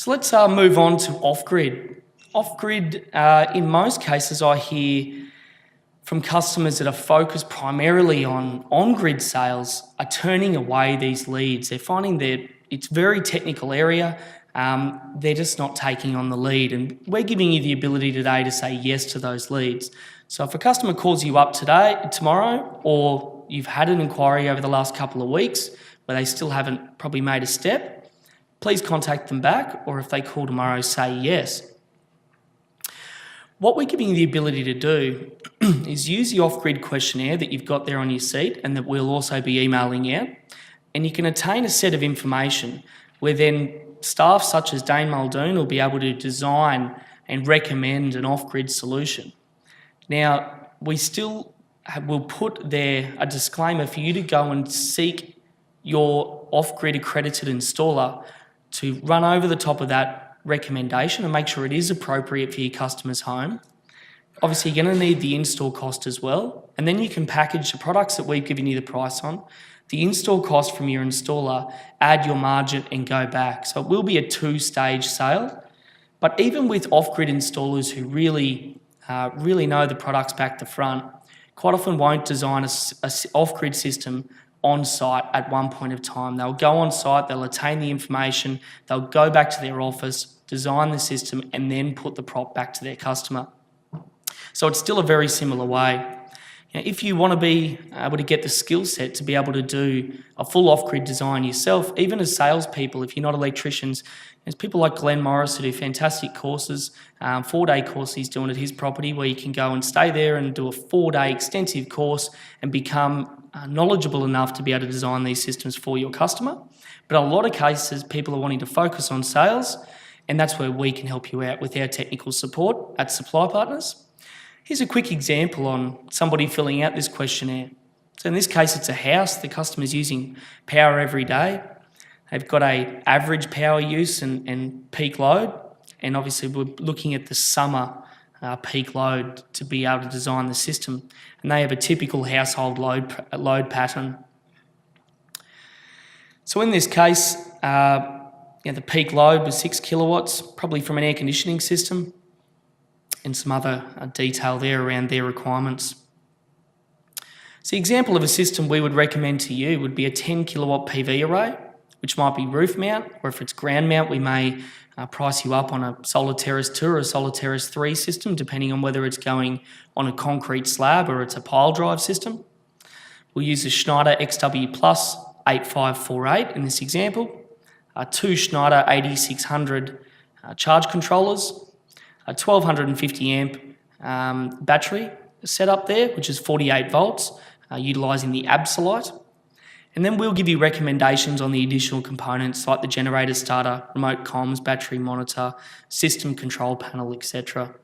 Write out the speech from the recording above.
So let's move on to off-grid. Off-grid, in most cases, I hear from customers that are focused primarily on on-grid sales are turning away these leads. They're finding that it's a very technical area. They're just not taking on the lead, and we're giving you the ability today to say yes to those leads. So if a customer calls you up tomorrow, or you've had an inquiry over the last couple of weeks where they still haven't probably made a step, please contact them back, or if they call tomorrow, say yes. What we're giving you the ability to do is use the off-grid questionnaire that you've got there on your seat and that we'll also be emailing out, and you can attain a set of information where then staff such as Dane Muldoon will be able to design and recommend an off-grid solution. Now, we still will put there a disclaimer for you to go and seek your off-grid accredited installer to run over the top of that recommendation and make sure it is appropriate for your customer's home. Obviously, you're going to need the install cost as well, and then you can package the products that we've given you the price on, the install cost from your installer, add your margin and go back. So it will be a two-stage sale, but even with off-grid installers who really know the products back to front, quite often won't design a off-grid system on site at one point of time. They'll go on site, they'll attain the information, they'll go back to their office, design the system, and then put the prop back to their customer. So it's still a very similar way. Now, if you want to be able to get the skill set to be able to do a full off-grid design yourself, even as salespeople, if you're not electricians, there's people like Glenn Morris who do fantastic courses, 4-day course he's doing at his property where you can go and stay there and do a 4-day extensive course and become knowledgeable enough to be able to design these systems for your customer. But in a lot of cases, people are wanting to focus on sales, and that's where we can help you out with our technical support at Supply Partners. Here's a quick example on somebody filling out this questionnaire. So in this case, it's a house. The customer's using power every day. They've got an average power use and peak load, and obviously we're looking at the summer peak load to be able to design the system. And they have a typical household load pattern. So in this case, the peak load was 6 kilowatts, probably from an air conditioning system, and some other detail there around their requirements. So the example of a system we would recommend to you would be a 10 kilowatt PV array, which might be roof mount, or if it's ground mount, we may price you up on a Solar Terrace 2 or a Solar Terrace 3 system, depending on whether it's going on a concrete slab or it's a pile drive system. We'll use a Schneider XW Plus 8548 in this example, 2 Schneider 8600 charge controllers, a 1250 amp battery setup there, which is 48 volts, utilising the Absolute. And then we'll give you recommendations on the additional components like the generator starter, remote comms, battery monitor, system control panel, etc.